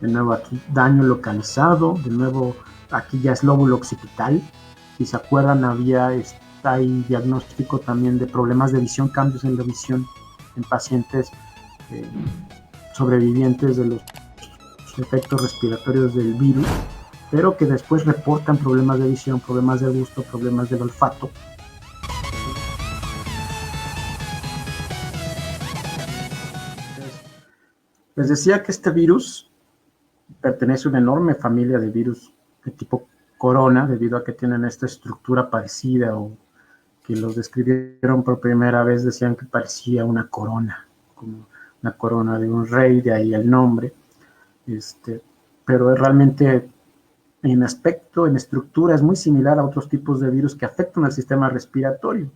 de nuevo aquí daño localizado, de nuevo aquí ya es lóbulo occipital. Si se acuerdan, hay diagnóstico también de problemas de visión, cambios en la visión en pacientes sobrevivientes de los efectos respiratorios del virus, pero que después reportan problemas de visión, problemas de gusto, problemas del olfato. Les decía que este virus pertenece a una enorme familia de virus de tipo corona, debido a que tienen esta estructura parecida, o que los describieron por primera vez decían que parecía una corona, como una corona de un rey, de ahí el nombre. Pero realmente en aspecto, en estructura, es muy similar a otros tipos de virus que afectan al sistema respiratorio,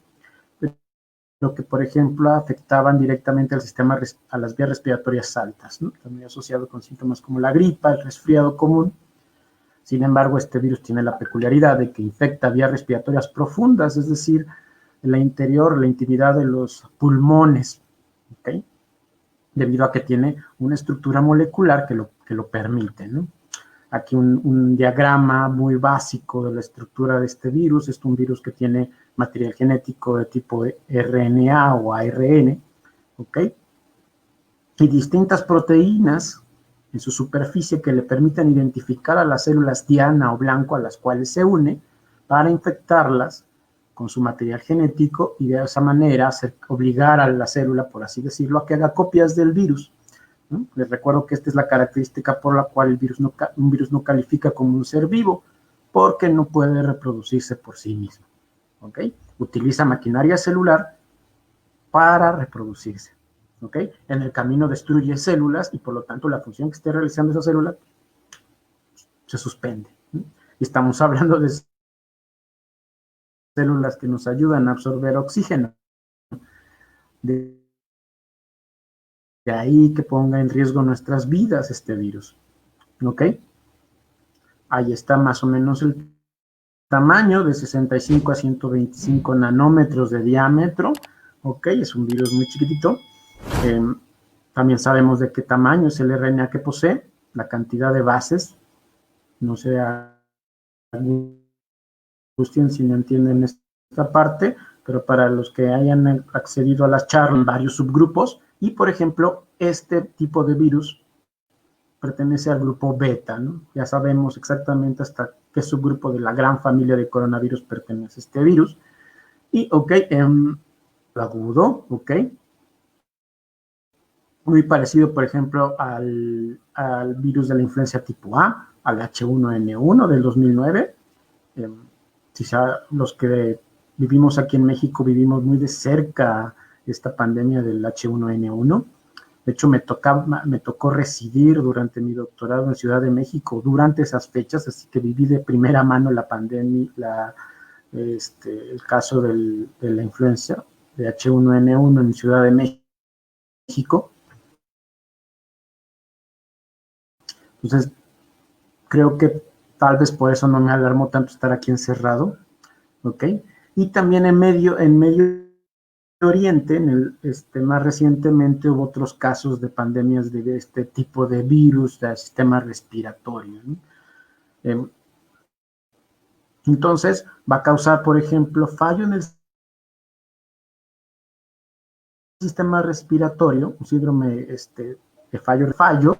lo que, por ejemplo, afectaban directamente al sistema, a las vías respiratorias altas, ¿no? También asociado con síntomas como la gripa, el resfriado común. Sin embargo, este virus tiene la peculiaridad de que infecta vías respiratorias profundas, es decir, en la intimidad de los pulmones, ¿okay? Debido a que tiene una estructura molecular que lo permite, ¿no? Aquí un diagrama muy básico de la estructura de este virus. Es un virus que tiene material genético de tipo RNA o ARN, ¿ok? Y distintas proteínas en su superficie que le permiten identificar a las células diana o blanco a las cuales se une para infectarlas con su material genético y de esa manera obligar a la célula, por así decirlo, a que haga copias del virus, ¿no? Les recuerdo que esta es la característica por la cual un virus no califica como un ser vivo, porque no puede reproducirse por sí mismo, ¿ok? Utiliza maquinaria celular para reproducirse, ¿ok? En el camino destruye células y por lo tanto la función que esté realizando esa célula se suspende, ¿no? Y estamos hablando de células que nos ayudan a absorber oxígeno. De ahí que ponga en riesgo nuestras vidas este virus, ¿ok? Ahí está más o menos el tamaño, de 65 a 125 nanómetros de diámetro, ¿ok? Es un virus muy chiquitito. También sabemos de qué tamaño es el RNA que posee, la cantidad de bases. No sé, angustien si no entienden esta parte, pero para los que hayan accedido a las charlas, varios subgrupos, y por ejemplo, este tipo de virus pertenece al grupo beta, ¿no? Ya sabemos exactamente hasta qué subgrupo de la gran familia de coronavirus pertenece este virus. Y, ok, agudo, ok, muy parecido, por ejemplo, al virus de la influencia tipo A, al H1N1 del 2009. Quizá los que vivimos aquí en México vivimos muy de cerca esta pandemia del H1N1. De hecho, me tocó residir durante mi doctorado en Ciudad de México durante esas fechas, así que viví de primera mano la pandemia, el caso de la influenza de H1N1 en Ciudad de México. Entonces, creo que tal vez por eso no me alarmó tanto estar aquí encerrado, ¿ok? Y también en Medio Oriente, más recientemente hubo otros casos de pandemias de este tipo de virus del sistema respiratorio, ¿no? Entonces, va a causar, por ejemplo, fallo en el sistema respiratorio, un síndrome de fallo,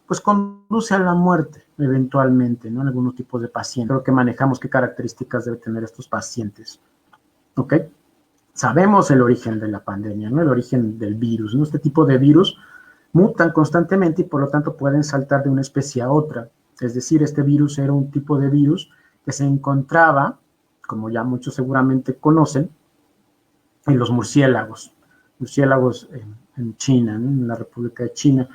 pues conduce a la muerte eventualmente, ¿no? En algunos tipos de pacientes. Creo que manejamos qué características deben tener estos pacientes, ¿ok? Sabemos el origen de la pandemia, ¿no? El origen del virus, ¿no? Este tipo de virus mutan constantemente y por lo tanto pueden saltar de una especie a otra. Es decir, este virus era un tipo de virus que se encontraba, como ya muchos seguramente conocen, en los murciélagos en China, ¿no? En la República de China.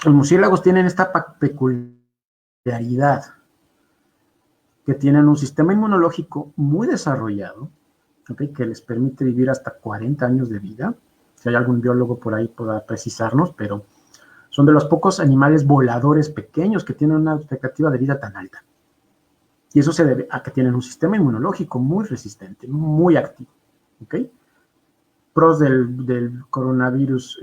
Los murciélagos tienen esta peculiaridad, que tienen un sistema inmunológico muy desarrollado, ¿okay? Que les permite vivir hasta 40 años de vida. Si hay algún biólogo por ahí pueda precisarnos, pero son de los pocos animales voladores pequeños que tienen una expectativa de vida tan alta. Y eso se debe a que tienen un sistema inmunológico muy resistente, muy activo, ¿ok? Pros del coronavirus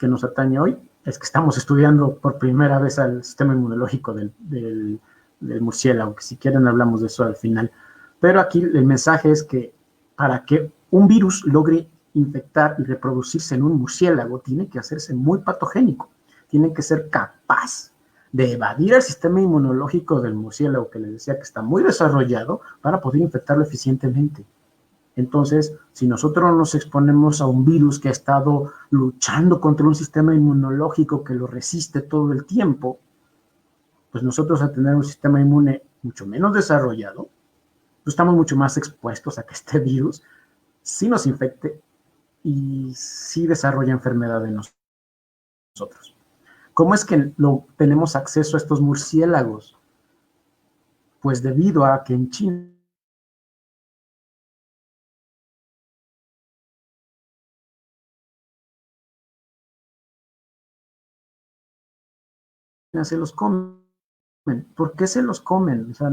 que nos atañe hoy es que estamos estudiando por primera vez al sistema inmunológico del murciélago, que si quieren hablamos de eso al final. Pero aquí el mensaje es que para que un virus logre infectar y reproducirse en un murciélago, tiene que hacerse muy patogénico, tiene que ser capaz de evadir el sistema inmunológico del murciélago, que les decía que está muy desarrollado, para poder infectarlo eficientemente. Entonces, si nosotros nos exponemos a un virus que ha estado luchando contra un sistema inmunológico que lo resiste todo el tiempo, pues nosotros al tener un sistema inmune mucho menos desarrollado, pues estamos mucho más expuestos a que este virus sí nos infecte y sí desarrolla enfermedad en nosotros. ¿Cómo es que tenemos acceso a estos murciélagos? Pues debido a que en China se los comen. ¿Por qué se los comen? O sea,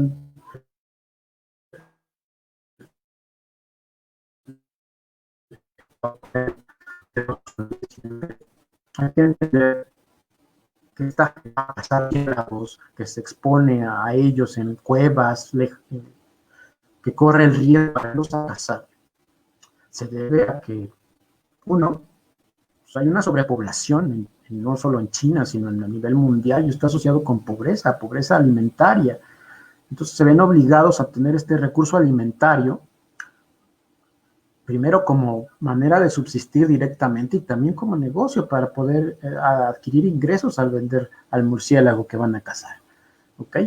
hay que entender que esta que se expone a ellos en cuevas, que corre el riesgo de los cazar, se debe a que, uno, pues hay una sobrepoblación, no solo en China, sino a nivel mundial, y está asociado con pobreza alimentaria. Entonces se ven obligados a tener este recurso alimentario, primero como manera de subsistir directamente y también como negocio para poder adquirir ingresos al vender al murciélago que van a cazar. ¿Ok?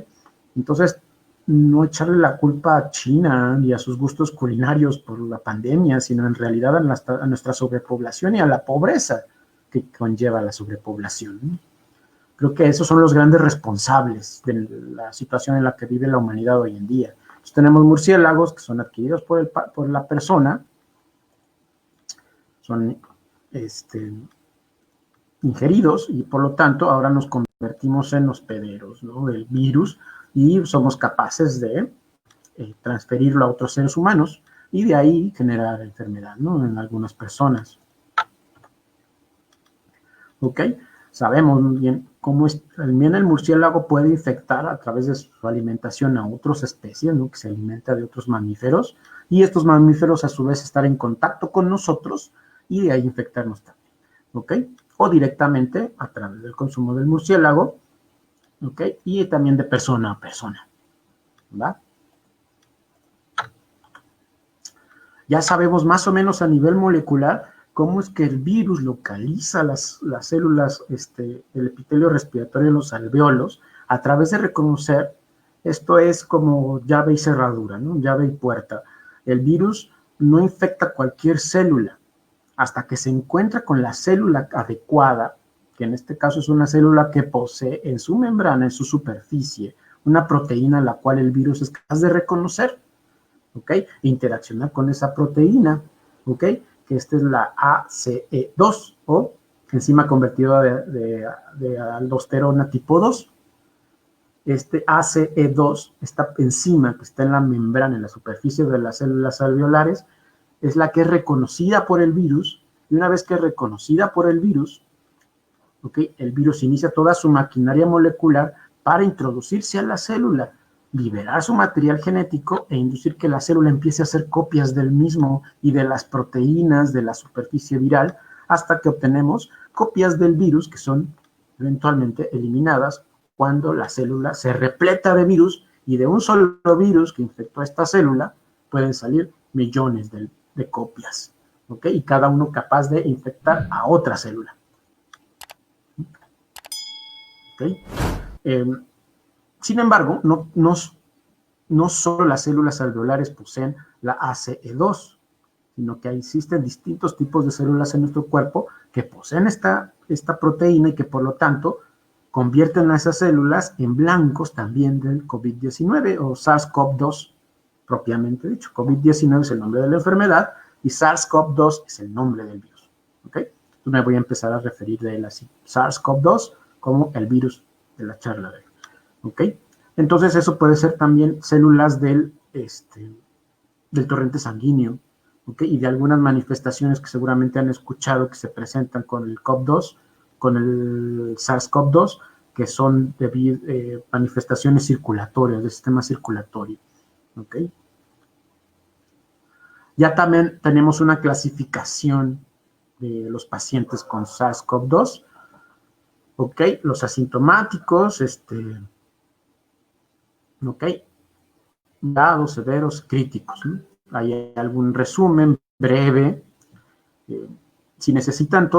Entonces, no echarle la culpa a China y a sus gustos culinarios por la pandemia, sino en realidad a nuestra sobrepoblación y a la pobreza que conlleva la sobrepoblación. Creo que esos son los grandes responsables de la situación en la que vive la humanidad hoy en día. Entonces, tenemos murciélagos que son adquiridos por la persona, son ingeridos y por lo tanto ahora nos convertimos en hospederos, ¿no?, del virus, y somos capaces de transferirlo a otros seres humanos y de ahí generar enfermedad, ¿no?, en algunas personas. ¿Ok? Sabemos muy bien cómo también el murciélago puede infectar a través de su alimentación a otras especies, ¿no?, que se alimenta de otros mamíferos, y estos mamíferos a su vez estar en contacto con nosotros y de ahí infectarnos también. ¿Ok? O directamente a través del consumo del murciélago, ¿ok? Y también de persona a persona, ¿verdad? Ya sabemos más o menos a nivel molecular cómo es que el virus localiza las células, el epitelio respiratorio en los alveolos, a través de reconocer, esto es como llave y cerradura, ¿no?, llave y puerta. El virus no infecta cualquier célula hasta que se encuentra con la célula adecuada, que en este caso es una célula que posee en su membrana, en su superficie, una proteína la cual el virus es capaz de reconocer, ¿ok? Interaccionar con esa proteína, ¿ok? Que esta es la ACE2, o enzima convertidora de aldosterona tipo 2. Este ACE2, esta enzima que está en la membrana, en la superficie de las células alveolares, es la que es reconocida por el virus, y una vez que es reconocida por el virus, ¿okay?, el virus inicia toda su maquinaria molecular para introducirse a la célula, liberar su material genético e inducir que la célula empiece a hacer copias del mismo y de las proteínas de la superficie viral, hasta que obtenemos copias del virus que son eventualmente eliminadas cuando la célula se repleta de virus, y de un solo virus que infectó a esta célula pueden salir millones de copias, ¿ok? Y cada uno capaz de infectar a otra célula. ¿Ok? Sin embargo, no solo las células alveolares poseen la ACE2, sino que existen distintos tipos de células en nuestro cuerpo que poseen esta proteína y que por lo tanto convierten a esas células en blancos también del COVID-19 o SARS-CoV-2 propiamente dicho. COVID-19 es el nombre de la enfermedad y SARS-CoV-2 es el nombre del virus. ¿Ok? Entonces me voy a empezar a referir de él así. SARS-CoV-2 como el virus de la charla de hoy. ¿Ok? Entonces eso puede ser también células del torrente sanguíneo, ¿ok? Y de algunas manifestaciones que seguramente han escuchado que se presentan con el COVID-2, con el SARS-CoV-2, que son manifestaciones circulatorias, del sistema circulatorio. ¿Ok? Ya también tenemos una clasificación de los pacientes con SARS-CoV-2. ¿Ok? Los asintomáticos, ¿ok? Graves, severos, críticos, ¿no? Hay algún resumen breve. Si necesitan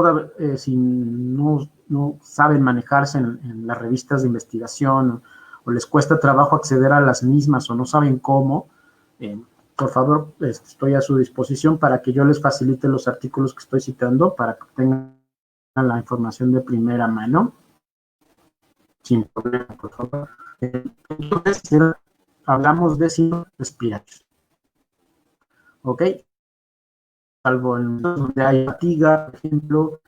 si no saben manejarse en las revistas de investigación o les cuesta trabajo acceder a las mismas o no saben cómo, por favor, estoy a su disposición para que yo les facilite los artículos que estoy citando para que tengan la información de primera mano. Sin problema, por favor. Entonces, hablamos de signos respiratorios. ¿Ok? Salvo en donde hay fatiga, por ejemplo,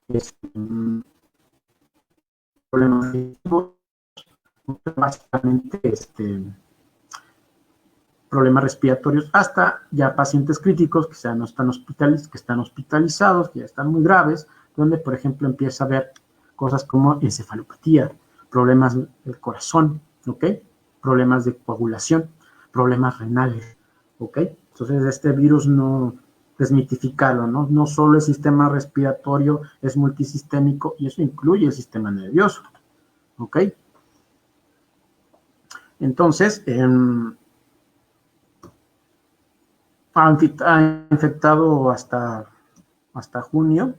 problemas digestivos, básicamente problemas respiratorios, hasta ya pacientes críticos que no están que están hospitalizados, que ya están muy graves, donde, por ejemplo, empieza a haber cosas como encefalopatía, problemas del corazón, ¿ok? Problemas de coagulación, problemas renales, ¿ok? Entonces, este virus no desmitificarlo, ¿no? No solo el sistema respiratorio es multisistémico y eso incluye el sistema nervioso, ¿ok? Entonces, ha infectado hasta junio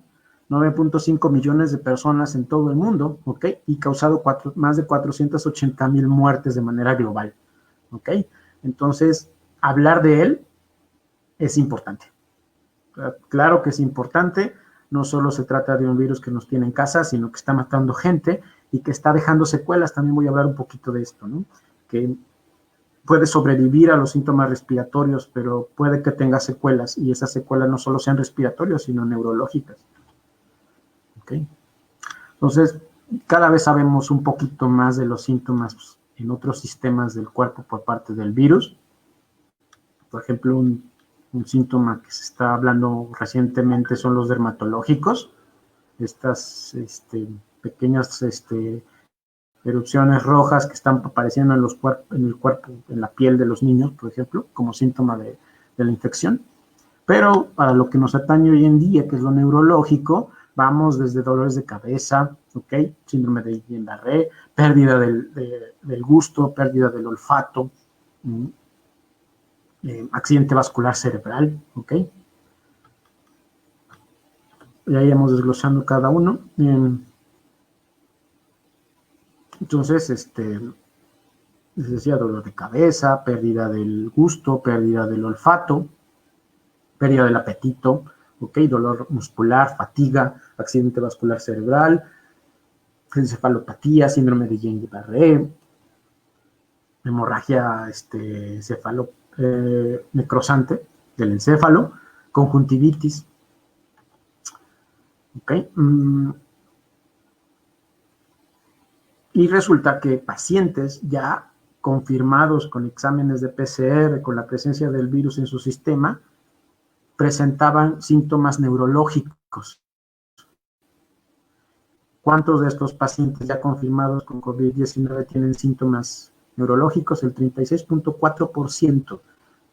9.5 millones de personas en todo el mundo, ¿ok? Y causado más de 480,000 muertes de manera global, ¿ok? Entonces, hablar de él es importante. Claro que es importante, no solo se trata de un virus que nos tiene en casa, sino que está matando gente y que está dejando secuelas. También voy a hablar un poquito de esto, ¿no? Que puede sobrevivir a los síntomas respiratorios, pero puede que tenga secuelas, y esas secuelas no solo sean respiratorias, sino neurológicas. ¿Ok? Entonces, cada vez sabemos un poquito más de los síntomas en otros sistemas del cuerpo por parte del virus. Por ejemplo, un síntoma que se está hablando recientemente son los dermatológicos, estas pequeñas erupciones rojas que están apareciendo en el cuerpo, en la piel de los niños, por ejemplo, como síntoma de la infección. Pero para lo que nos atañe hoy en día, que es lo neurológico, vamos desde dolores de cabeza, ¿ok? Síndrome de Guillain-Barré, pérdida del gusto, pérdida del olfato, accidente vascular cerebral, ¿ok? Ya iremos desglosando cada uno. Entonces, les decía, dolor de cabeza, pérdida del gusto, pérdida del olfato, pérdida del apetito, ¿ok? Dolor muscular, fatiga, accidente vascular cerebral, encefalopatía, síndrome de Guillain-Barré, hemorragia necrosante del encéfalo, conjuntivitis, ¿ok? Y resulta que pacientes ya confirmados con exámenes de PCR, con la presencia del virus en su sistema, presentaban síntomas neurológicos. ¿Cuántos de estos pacientes ya confirmados con COVID-19 tienen síntomas neurológicos? El 36.4%.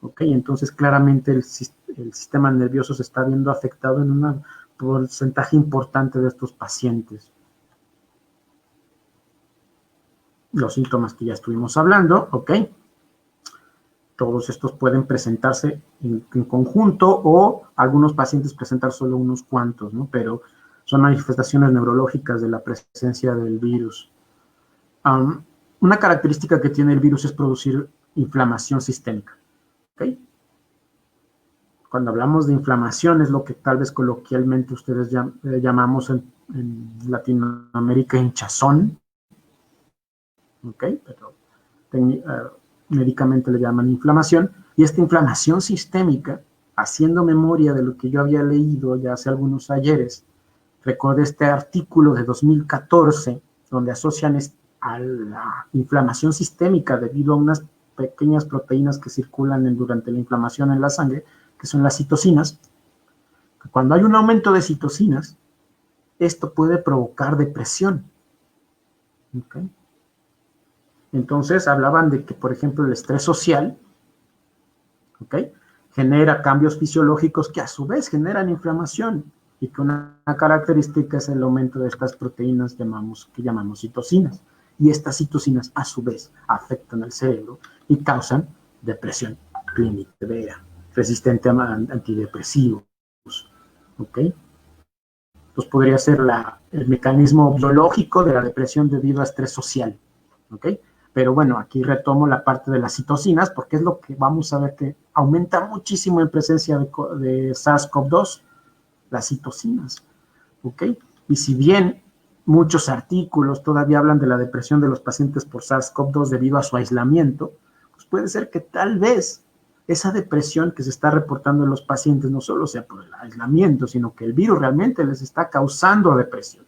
¿Ok? Entonces, claramente el sistema nervioso se está viendo afectado en un porcentaje importante de estos pacientes. Los síntomas que ya estuvimos hablando, ¿ok? Todos estos pueden presentarse en conjunto o algunos pacientes presentar solo unos cuantos, ¿no? Pero son manifestaciones neurológicas de la presencia del virus. Una característica que tiene el virus es producir inflamación sistémica, ¿ok? Cuando hablamos de inflamación es lo que tal vez coloquialmente ustedes llamamos en Latinoamérica hinchazón, ¿ok? Pero médicamente le llaman inflamación, y esta inflamación sistémica, haciendo memoria de lo que yo había leído ya hace algunos ayeres, recordé este artículo de 2014, donde asocian a la inflamación sistémica debido a unas pequeñas proteínas que circulan durante la inflamación en la sangre, que son las citocinas. Cuando hay un aumento de citocinas, esto puede provocar depresión. ¿Okay? Entonces, hablaban de que, por ejemplo, el estrés social, ¿okay?, genera cambios fisiológicos que a su vez generan inflamación y que una característica es el aumento de estas proteínas que llamamos citocinas. Y estas citocinas, a su vez, afectan al cerebro y causan depresión clínica severa, resistente a antidepresivos. ¿Ok? Pues podría ser el mecanismo biológico de la depresión debido a estrés social. ¿Ok? Pero bueno, aquí retomo la parte de las citocinas porque es lo que vamos a ver que aumenta muchísimo en presencia de SARS-CoV-2, las citocinas. ¿Ok? Y si bien muchos artículos todavía hablan de la depresión de los pacientes por SARS-CoV-2 debido a su aislamiento, pues puede ser que tal vez esa depresión que se está reportando en los pacientes no solo sea por el aislamiento, sino que el virus realmente les está causando depresión.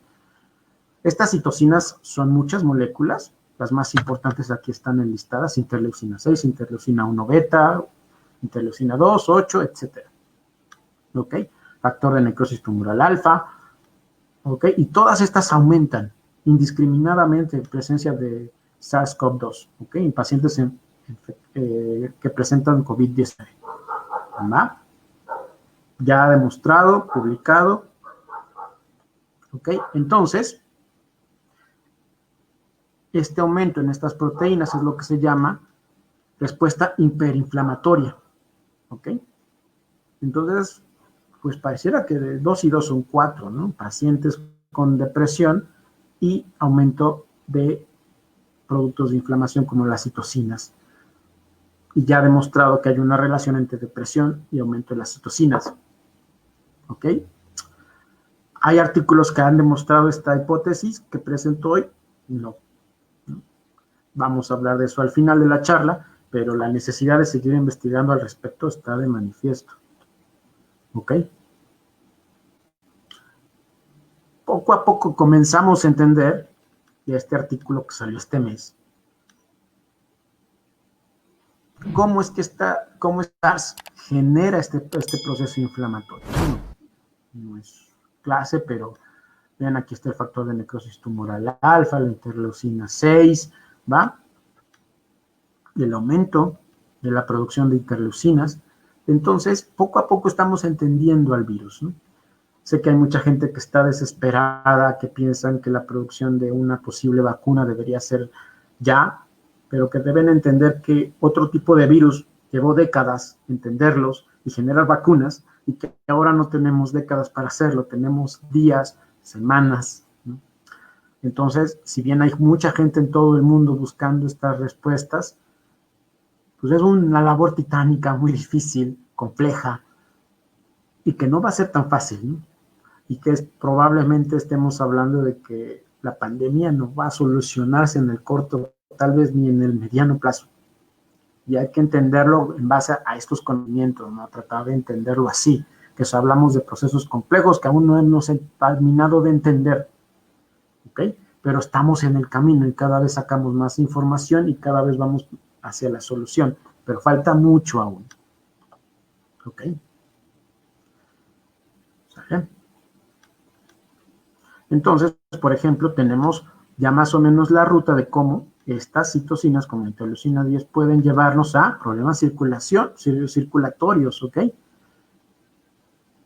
Estas citocinas son muchas moléculas, las más importantes aquí están enlistadas: interleucina 6, interleucina 1 beta, interleucina 2, 8, etc. ¿Ok? Factor de necrosis tumoral alfa, ¿ok? Y todas estas aumentan indiscriminadamente en presencia de SARS-CoV-2, ¿ok? En pacientes que presentan COVID-19. ¿Va? Ya demostrado, publicado, ¿ok? Entonces, este aumento en estas proteínas es lo que se llama respuesta hiperinflamatoria, ¿ok? Entonces, pues pareciera que de 2 y 2 son 4, ¿no? Pacientes con depresión y aumento de productos de inflamación como las citocinas. Y ya ha demostrado que hay una relación entre depresión y aumento de las citocinas. ¿Ok? ¿Hay artículos que han demostrado esta hipótesis que presento hoy? No. Vamos a hablar de eso al final de la charla, pero la necesidad de seguir investigando al respecto está de manifiesto. ¿Ok? Poco a poco comenzamos a entender, y este artículo que salió este mes, cómo es que cómo SARS genera este proceso inflamatorio. No es clase, pero vean, aquí está el factor de necrosis tumoral alfa, la interleucina 6, ¿va? El aumento de la producción de interleucinas. Entonces, poco a poco estamos entendiendo al virus, ¿no? Sé que hay mucha gente que está desesperada, que piensan que la producción de una posible vacuna debería ser ya, pero que deben entender que otro tipo de virus llevó décadas entenderlos y generar vacunas, y que ahora no tenemos décadas para hacerlo, tenemos días, semanas, ¿no? Entonces, si bien hay mucha gente en todo el mundo buscando estas respuestas, pues es una labor titánica, muy difícil, compleja, y que no va a ser tan fácil, ¿no? Y que probablemente estemos hablando de que la pandemia no va a solucionarse en el corto, tal vez ni en el mediano plazo. Y hay que entenderlo en base a estos conocimientos, ¿no? Tratar de entenderlo así, que hablamos de procesos complejos que aún no hemos terminado de entender, ¿ok? Pero estamos en el camino y cada vez sacamos más información y cada vez vamos hacia la solución, pero falta mucho aún, ¿ok? ¿Sale? Entonces, por ejemplo, tenemos ya más o menos la ruta de cómo estas citocinas como la interleucina 10 pueden llevarnos a problemas circulatorios, ¿ok?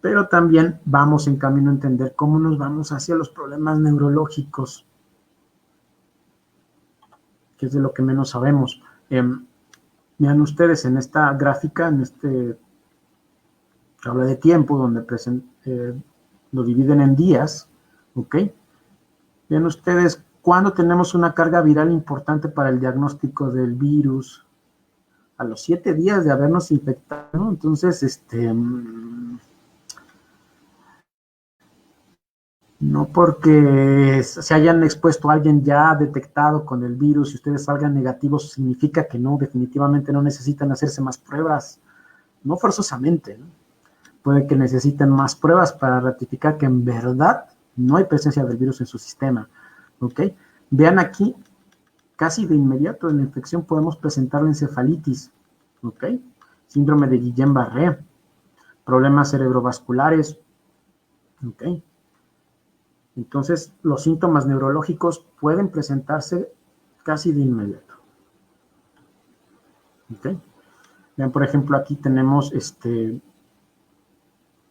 Pero también vamos en camino a entender cómo nos vamos hacia los problemas neurológicos, que es de lo que menos sabemos. Vean ustedes en esta gráfica, en este que habla de tiempo, donde lo dividen en días, ¿ok? Vean ustedes, cuando tenemos una carga viral importante para el diagnóstico del virus, a los 7 días de habernos infectado, ¿no? Entonces, no porque se hayan expuesto a alguien ya detectado con el virus y ustedes salgan negativos, significa que no, definitivamente no necesitan hacerse más pruebas, no forzosamente, ¿no? Puede que necesiten más pruebas para ratificar que en verdad no hay presencia del virus en su sistema, ¿ok? Vean aquí, casi de inmediato en la infección podemos presentar la encefalitis, ¿ok? Síndrome de Guillain-Barré, problemas cerebrovasculares, ¿ok? Entonces, los síntomas neurológicos pueden presentarse casi de inmediato. ¿Okay? Vean, por ejemplo, aquí tenemos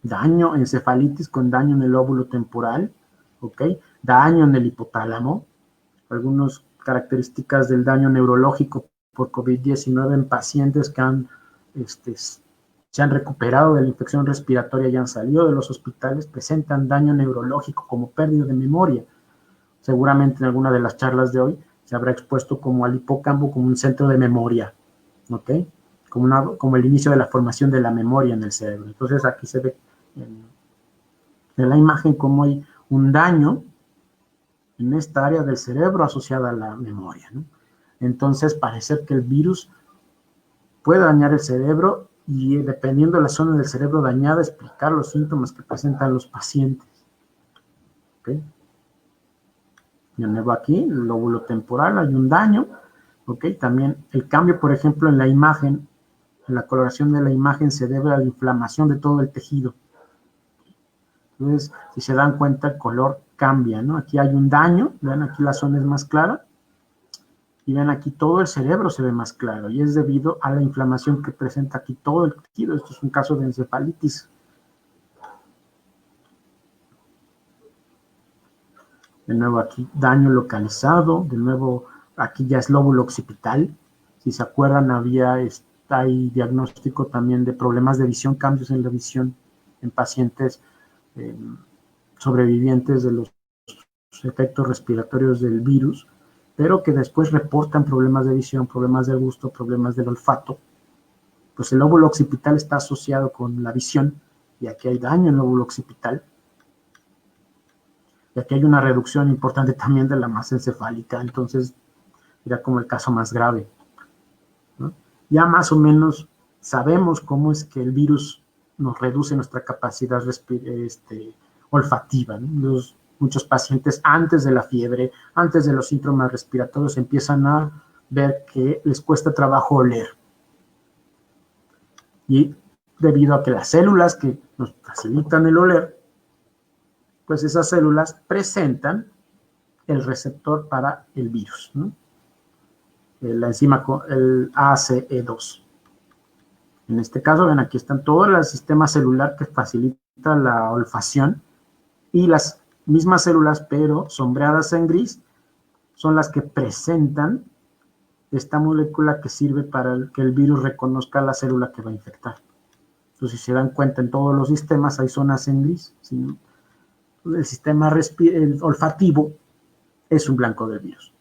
daño, encefalitis con daño en el lóbulo temporal, ¿ok? Daño en el hipotálamo, algunas características del daño neurológico por COVID-19 en pacientes que se han recuperado de la infección respiratoria y han salido de los hospitales, presentan daño neurológico como pérdida de memoria. Seguramente en alguna de las charlas de hoy se habrá expuesto como al hipocampo como un centro de memoria, ¿ok? Como el inicio de la formación de la memoria en el cerebro. Entonces aquí se ve en la imagen como hay un daño en esta área del cerebro asociada a la memoria, ¿no? Entonces parece que el virus puede dañar el cerebro y dependiendo de la zona del cerebro dañada, explicar los síntomas que presentan los pacientes. ¿Okay? De nuevo aquí, el lóbulo temporal, hay un daño. ¿Okay? También el cambio, por ejemplo, en la imagen, en la coloración de la imagen se debe a la inflamación de todo el tejido. Entonces, si se dan cuenta, el color cambia, ¿no? Aquí hay un daño, vean aquí la zona es más clara, y ven aquí todo el cerebro se ve más claro, y es debido a la inflamación que presenta aquí todo el tejido. Esto es un caso de encefalitis. De nuevo aquí, daño localizado, de nuevo aquí ya es lóbulo occipital. Si se acuerdan, hay diagnóstico también de problemas de visión, cambios en la visión en pacientes sobrevivientes de los efectos respiratorios del virus, pero que después reportan problemas de visión, problemas del gusto, problemas del olfato. Pues el lóbulo occipital está asociado con la visión, y aquí hay daño en el lóbulo occipital. Y aquí hay una reducción importante también de la masa encefálica, entonces era como el caso más grave, ¿no? Ya más o menos sabemos cómo es que el virus nos reduce nuestra capacidad olfativa, ¿no? Muchos pacientes antes de la fiebre, antes de los síntomas respiratorios, empiezan a ver que les cuesta trabajo oler. Y debido a que las células que nos facilitan el oler, pues esas células presentan el receptor para el virus, ¿no? La enzima, el ACE2. En este caso, ven, aquí están todo el sistema celular que facilita la olfacción, y las mismas células, pero sombreadas en gris, son las que presentan esta molécula que sirve para que el virus reconozca la célula que va a infectar. Entonces, si se dan cuenta, en todos los sistemas hay zonas en gris, ¿sí? El sistema olfativo es un blanco del virus,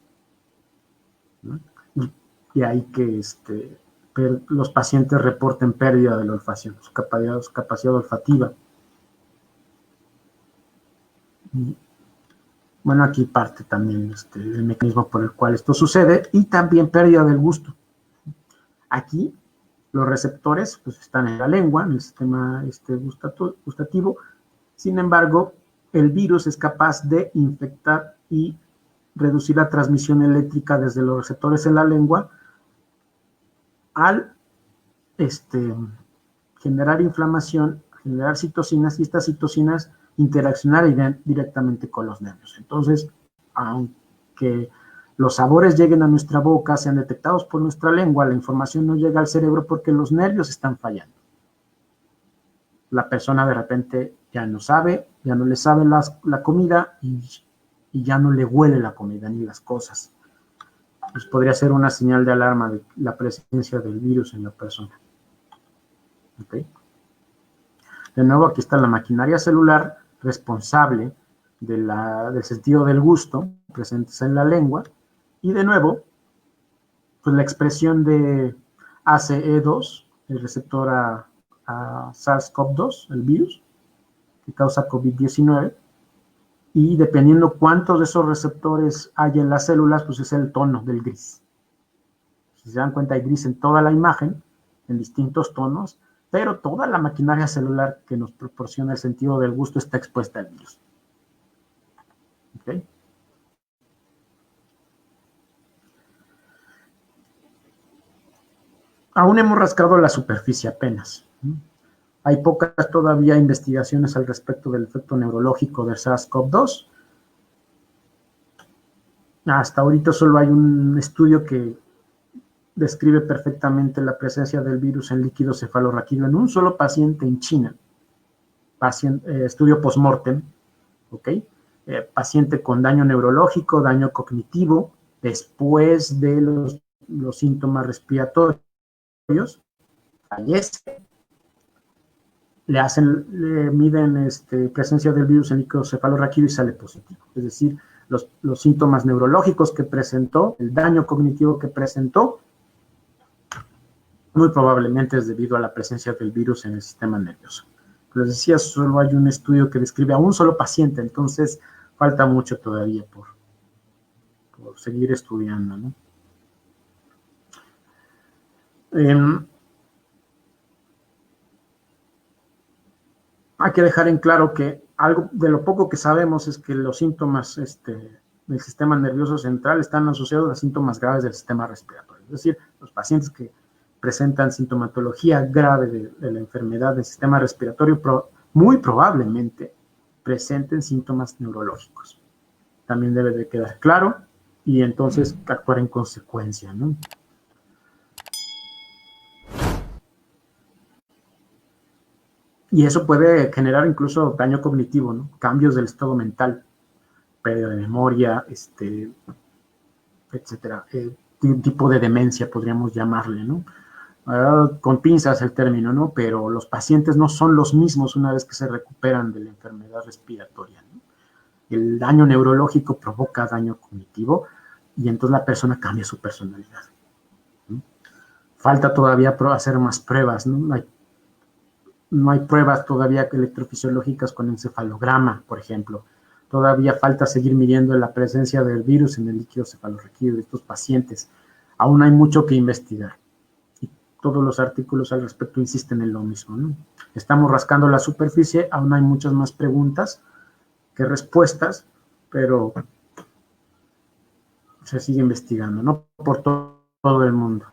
¿no? Y hay que los pacientes reporten pérdida de la olfacción, su capacidad olfativa. Bueno, aquí parte también el mecanismo por el cual esto sucede, y también pérdida del gusto. Aquí los receptores pues, están en la lengua, en el sistema gustativo. Sin embargo, el virus es capaz de infectar y reducir la transmisión eléctrica desde los receptores en la lengua al generar inflamación, generar citocinas, y estas citocinas interaccionar directamente con los nervios. Entonces, aunque los sabores lleguen a nuestra boca, sean detectados por nuestra lengua, la información no llega al cerebro porque los nervios están fallando. La persona de repente ya no sabe, ya no le sabe la comida, y ya no le huele la comida ni las cosas. Pues podría ser una señal de alarma de la presencia del virus en la persona. ¿Okay? De nuevo, aquí está la maquinaria celular responsable del sentido del gusto, presentes en la lengua, y de nuevo, pues la expresión de ACE2, el receptor a SARS-CoV-2, el virus, que causa COVID-19, y dependiendo cuántos de esos receptores hay en las células, pues es el tono del gris. Si se dan cuenta, hay gris en toda la imagen, en distintos tonos, pero toda la maquinaria celular que nos proporciona el sentido del gusto está expuesta al virus. ¿Okay? Aún hemos rascado la superficie apenas. Hay pocas todavía investigaciones al respecto del efecto neurológico del SARS-CoV-2. Hasta ahorita solo hay un estudio que describe perfectamente la presencia del virus en líquido cefalorraquídeo en un solo paciente en China. Estudio post-mortem, ¿ok? Paciente con daño neurológico, daño cognitivo, después de los síntomas respiratorios, fallece, le miden presencia del virus en líquido cefalorraquídeo y sale positivo. Es decir, los síntomas neurológicos que presentó, el daño cognitivo que presentó, muy probablemente es debido a la presencia del virus en el sistema nervioso. Les decía, solo hay un estudio que describe a un solo paciente, entonces falta mucho todavía por seguir estudiando, ¿no? Hay que dejar en claro que algo de lo poco que sabemos es que los síntomas del sistema nervioso central están asociados a síntomas graves del sistema respiratorio. Es decir, los pacientes que presentan sintomatología grave de la enfermedad del sistema respiratorio muy probablemente presenten síntomas neurológicos. También debe de quedar claro y entonces actuar en consecuencia, ¿no? Y eso puede generar incluso daño cognitivo, ¿no? Cambios del estado mental, pérdida de memoria, etcétera. Un tipo de demencia podríamos llamarle, ¿no? Con pinzas el término, ¿no? Pero los pacientes no son los mismos una vez que se recuperan de la enfermedad respiratoria, ¿no? El daño neurológico provoca daño cognitivo y entonces la persona cambia su personalidad, ¿no? Falta todavía hacer más pruebas, ¿no? No hay pruebas todavía electrofisiológicas con encefalograma, por ejemplo. Todavía falta seguir midiendo la presencia del virus en el líquido cefalorraquídeo de estos pacientes. Aún hay mucho que investigar. Y todos los artículos al respecto insisten en lo mismo, ¿no? Estamos rascando la superficie, aún hay muchas más preguntas que respuestas, pero se sigue investigando, ¿no? Por todo el mundo.